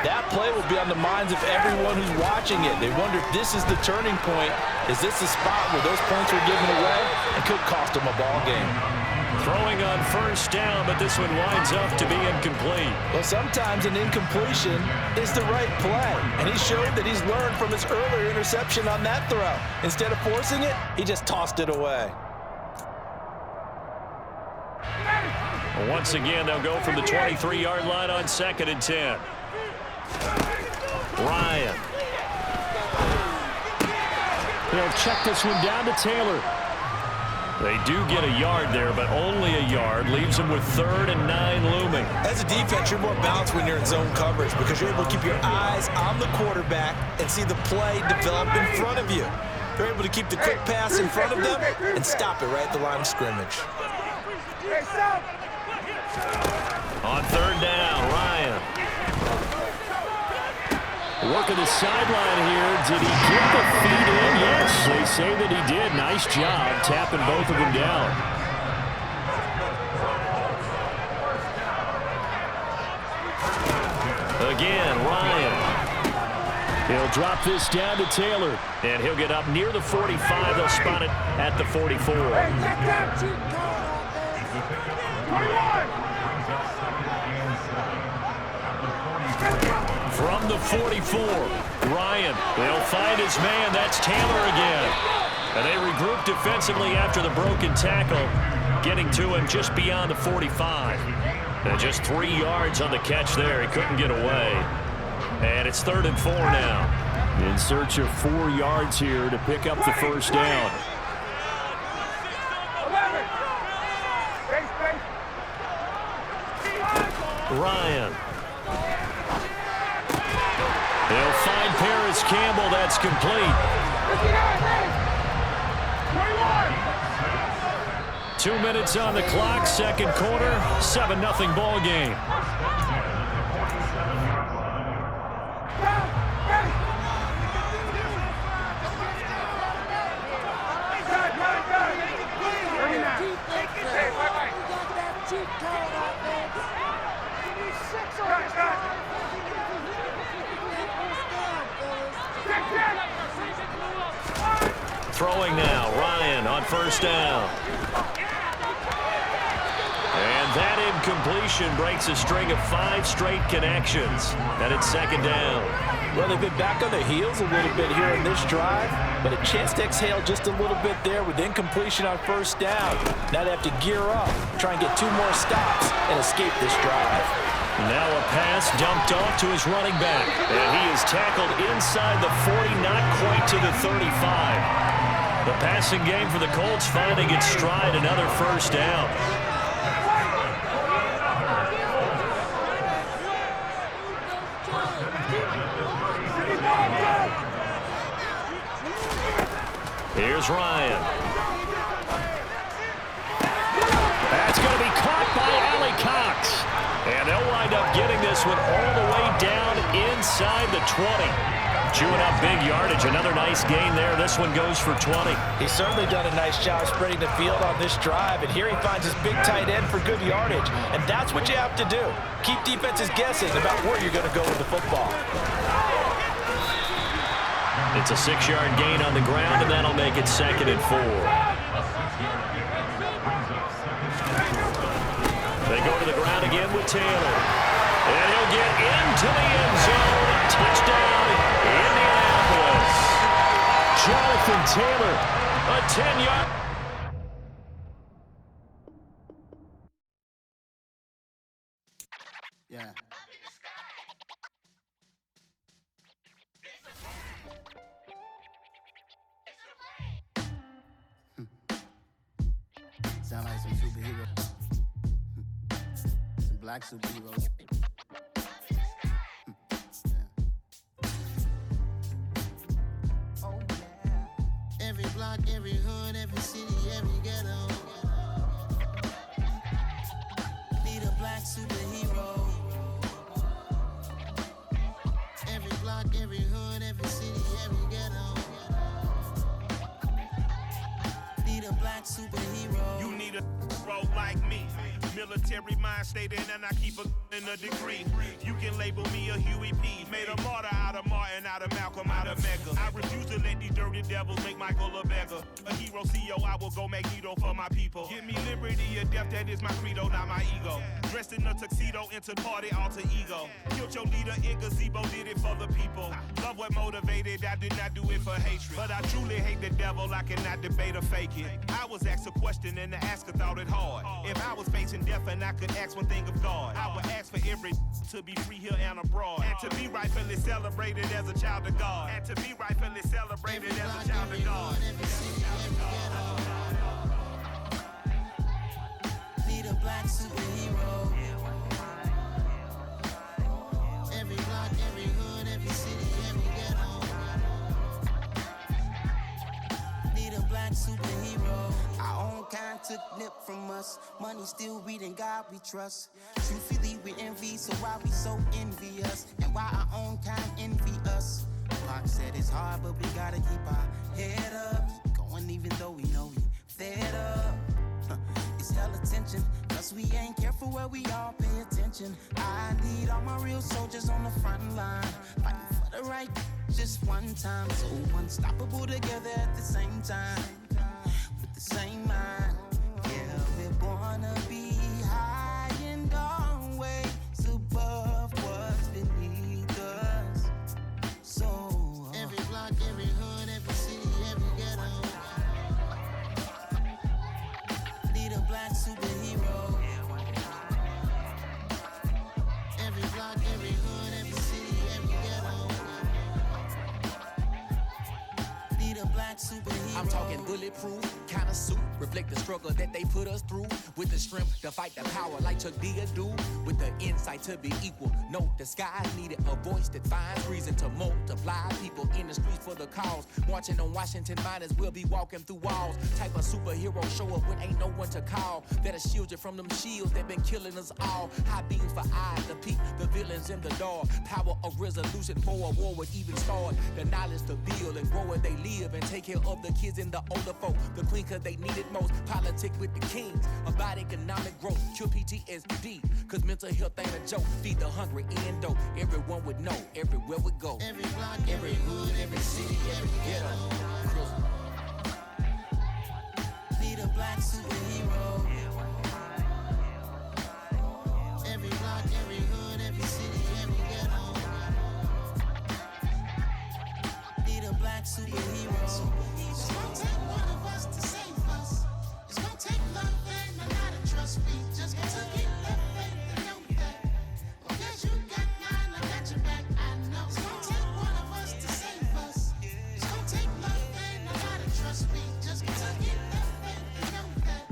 Speaker 2: that play will be on the minds of everyone who's watching it. They wonder if this is the turning point. Is this the spot where those points were given away and could cost them a ball game?
Speaker 1: Throwing on 1st down, but this one winds up to be incomplete.
Speaker 2: Well, sometimes an incompletion is the right play, and he showed that he's learned from his earlier interception on that throw. Instead of forcing it, he just tossed it away.
Speaker 1: Once again, they'll go from the 23-yard line on 2nd and 10. Ryan. He'll check this one down to Taylor. They do get a yard there, but only a yard. Leaves them with 3rd and 9 looming.
Speaker 2: As a defense, you're more balanced when you're in zone coverage because you're able to keep your eyes on the quarterback and see the play develop in front of you. You're able to keep the quick pass in front of them and stop it right at the line of scrimmage.
Speaker 1: On 3rd down, Ryan. Working the sideline here. Did he get the feet in? Yes, they say that he did. Nice job tapping both of them down. Again, Ryan. He'll drop this down to Taylor, and he'll get up near the 45. They'll spot it at the 44. From the 44, Ryan. They'll find his man. That's Taylor again. And they regroup defensively after the broken tackle, getting to him just beyond the 45. And just 3 yards on the catch there. He couldn't get away. And it's 3rd and 4 now. In search of 4 yards here to pick up the 1st down. Ryan. They'll find Paris Campbell. That's complete. 2 minutes on the clock, 2nd quarter, 7-0 ball game. Throwing now, Ryan on 1st down. And that incompletion breaks a string of 5 straight connections. And it's 2nd down.
Speaker 2: Well, they've been back on their heels a little bit here in this drive, but a chance to exhale just a little bit there with incompletion on 1st down. Now they have to gear up, try and get 2 more stops and escape this drive.
Speaker 1: Now a pass dumped off to his running back. And he is tackled inside the 40, not quite to the 35. The passing game for the Colts finding its stride, another 1st down. Here's Ryan. That's going to be caught by Allie Cox. And they'll wind up getting this one all the way down inside the 20. Chewing up big yardage. Another nice gain there. This one goes for 20.
Speaker 2: He's certainly done a nice job spreading the field on this drive, and here he finds his big tight end for good yardage. And that's what you have to do. Keep defenses guessing about where you're going to go with the football.
Speaker 1: It's a 6-yard gain on the ground, and that'll make it 2nd and 4. They go to the ground again with Taylor. And he'll get into the end zone. Touchdown, Indianapolis. Jonathan Taylor, a 10-yard.
Speaker 8: Yeah. Sound like some superheroes. Some black superheroes. Oh, yeah. Every block, every hood, every city, every ghetto. Need a black superhero. Every block, every hood, every city, every ghetto. Need a black superhero.
Speaker 9: You need a bro like me. Military mind stated, and I keep in a degree. You can label me a Huey P. Made a martyr out of Martin, out of Malcolm, out of Mega. I refuse to let these dirty devils make Michael a beggar. A hero CEO, I will go Magneto for my people. Give me liberty or death, that is my credo, not my ego. Dressed in a tuxedo, into party, alter ego. Killed your leader in gazebo, did it for the people. Love what motivated, I did not do it for hatred. But I truly hate the devil, I cannot debate or fake it. I was asked a question and the asker thought it hard. If I was facing death and I could ask one thing of God, I would ask for every to be free here and abroad, and to be rightfully celebrated as a child of God, and to be rightfully celebrated as a child of God.
Speaker 8: Need a black superhero. Every block, every hood, every city, every ghetto. Need a black superhero. Our own kind took nip from us. Money still reading God we trust. Truthfully we envy, so why we so envious? And why our own kind envy us? Pac said it's hard, but we gotta keep our head up. Going even though we know we fed up. It's hell attention, cause we ain't careful where we all pay attention. I need all my real soldiers on the front line, fighting for the right just one time. So unstoppable together at the same time, with the same mind. Yeah, we're born to be high and always above what's beneath us. So every block, every hood, every city, every ghetto. Need a black superhero. Every block, every hood, every city, every ghetto. Need a black superhero.
Speaker 10: I'm talking bulletproof kind of suit, reflect the struggle that they put us through, with the strength to fight the power like Chuck D do, with the insight to be equal. Note the skies needed a voice that finds reason to multiply people in the streets for the cause. Marching on Washington, might as well be walking through walls. Type of superhero show up when ain't no one to call. That'll shield you from them shields that been killing us all. High beams for eyes to peek the villains in the dark. Power of resolution for a war would even start. The knowledge to build and grow where they live and take care of the kids and the older folk. The queen cause they need it most. Politic with the kings about economic growth. Cure PTSD cause mental health ain't a joke. Feed the hungry and dope. Everyone would know everywhere we go.
Speaker 8: Every block, every hood, every city, every ghetto. Need a black superhero. Every block, every hood, every city, every ghetto. Need a black superhero. It's gonna take one of us to save us. It's gonna take love and a lot of trust. We just got to get love and know that. Because you got mine, I got your back, I know. It's gonna take one of us to save us. It's gonna take love and a lot of trust. We just got to get love and know that.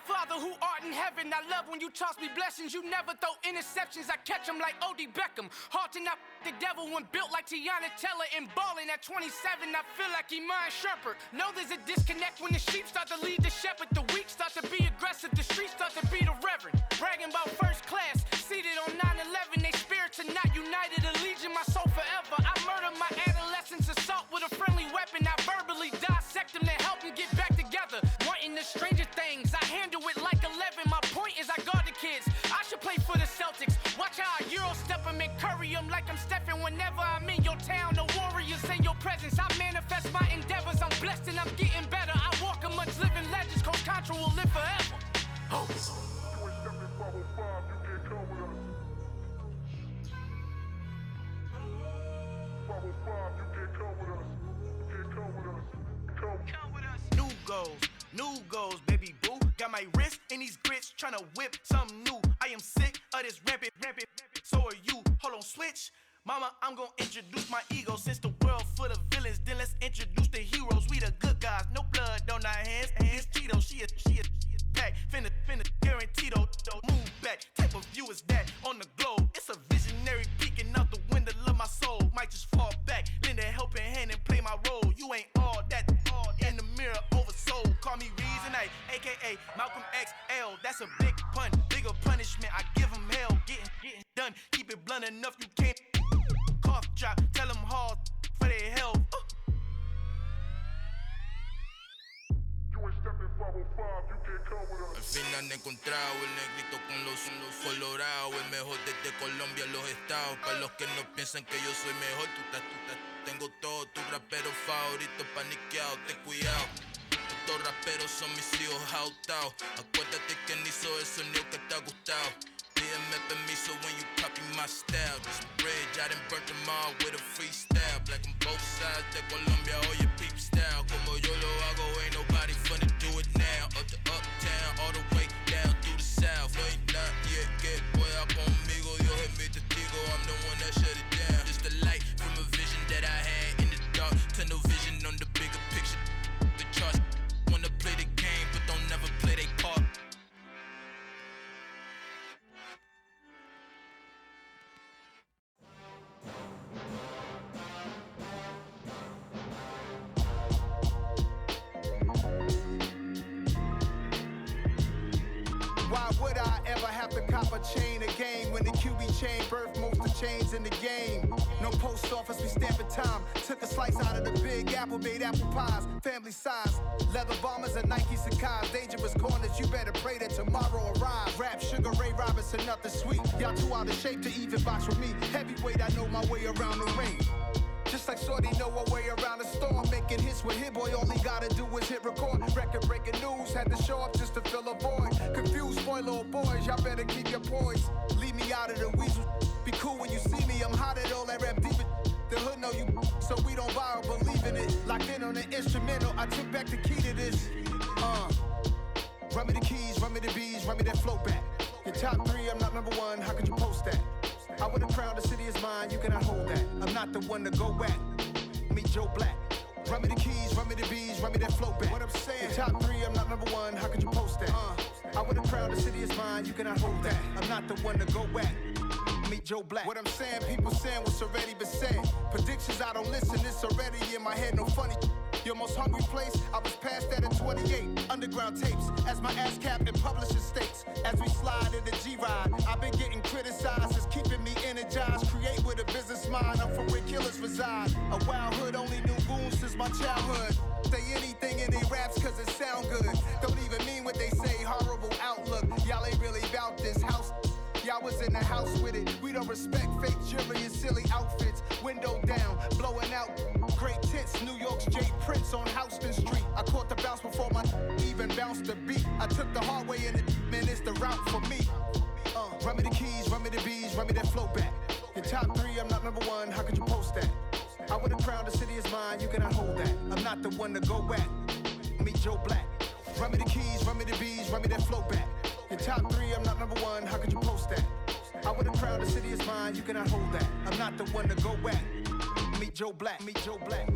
Speaker 11: Father who art in heaven, I love when you toss me blessings. You never throw interceptions, I catch them like O.D. Beckham. Hard to not the devil when built like Tiana Teller and balling at 27. I feel like Iman Shumpert. Know there's a disconnect when the sheep start to lead the shepherd. The weak start to be aggressive, the streets start to be the reverend. Bragging about first class, seated on 9/11. They spirits are not united, allegiance my soul forever. I murdered my adolescence, assault with a friendly weapon. I verbally dissect them to help them get back together. Wanting the stranger things, I handle it like 11. My point is I guard the kids. I should play for the Celtics. Watch how I Euro step them and curry them like I'm Stephen. Whenever I'm in your town, the Warriors in your presence. I manifest my endeavors. I'm blessed and I'm getting better. I walk amongst living legends. Coach Contra will live forever. Oh.
Speaker 12: New goals, baby boo. Got my wrist in these grits, tryna whip something new. I am sick of this rampant. So are you. Hold on, switch. Mama, I'm gonna introduce my ego. Since the world full of villains, then let's introduce the heroes. We the good guys, no blood on our hands. It's Tito, she a pack. Finna guaranteed, move back. Type of view is that on the globe? It's a visionary peeking out the window of my soul. Might just fall back, lend a helping hand and play my role. You ain't all that, in the mirror oversold. Call me Reason A, aka Malcolm XL. That's a big pun, bigger punishment. I give him hell, getting done. Keep it blunt enough, you can't cough drop. Tell them hard for their health.
Speaker 13: Al fin han encontrado el negrito con los colorados, el mejor desde Colombia, los estados. Para los que no piensan que yo soy mejor, tengo todos tus raperos favoritos paniqueados, ten cuidado. Estos raperos son mis hijos jautados. Acuérdate que ni hizo el sonido que te ha gustado. Pídeme permiso when you copy my style. This bridge, I done burnt them all with a freestyle. Black on both sides de Colombia, oye peep style. Como yo lo hago, ain't nobody finna do it now. Up to uptown, all the way down through the south. No hay nadie que pueda conmigo, Dios es mi testigo. I'm the one that shut it down. Just the light from a vision that I had in the dark. Tunnel vision on the bigger picture. The charts wanna play the game, but don't never play their part.
Speaker 4: Why would I ever have to cop a chain again when the QB chain birthed most of the chains in the game? No post office, we stamping time. Took a slice out of the big apple, made apple pies, family size. Leather bombers and Nike Sacai's. Dangerous corners, you better pray that tomorrow arrives. Rap Sugar Ray Robinson, nothing sweet. Y'all too out of shape to even box with me. Heavyweight, I know my way around the ring. Just like Shorty know her way around the storm. Making hits with Hit Boy, all he gotta do is hit record. Record breaking news, had to show up just to fill a void. Confused, spoiler boys, y'all better keep your poise. Leave me out of the weasel. Be cool when you see me, I'm hot at all that rap deep. The hood know you, so we don't borrow, believe in it. Locked in on the instrumental, I took back the key to this. Run me the keys, run me the bees, run me that flow back. Your top three, I'm not number one, how could you post that? I would've crowned the city is mine, you cannot hold that. I'm not the one to go back. Meet Joe Black. Run me the keys, run me the bees, run me that flow back. What I'm saying, your top three, I'm not number one, how could you post that? I would've crowned the city is mine, you cannot hold that. I'm not the one to go back. Meet Joe Black. What I'm saying, people saying what's already been said. Predictions, I don't listen, it's already in my head, no funny. Your most hungry place, I was past that at 28. Underground tapes, as my ass cap in publishing states. As we slide in the G-Ride, I've been getting criticized, it's keeping me energized. Create with a business mind, I'm from where killers reside. A wild hood, only knew goons since my childhood. Say anything in they raps cause it sound good. Don't even mean what they say, horrible outlook. Y'all ain't really about this house. Y'all was in the house with it. We don't respect fake jewelry and silly outfits. Window down, blowing out great tits. New York's J. Prince on Houston Street. I caught the bounce before my even bounced the beat. I took the hard way in it, man, it's the route for me. Run me the keys, run me the bees, run me that flow back. Your top three, I'm not number one, how could you post that? I would've crowned the city is mine, you cannot hold that. I'm not the one to go back. Meet Joe Black. Run me the keys, run me the bees, run me that flow back. Your top three, I'm not number one, how could you post that? I would've crowned the city is mine, you cannot hold that. I'm not the one to go back. Meet Joe Black, meet Joe Black.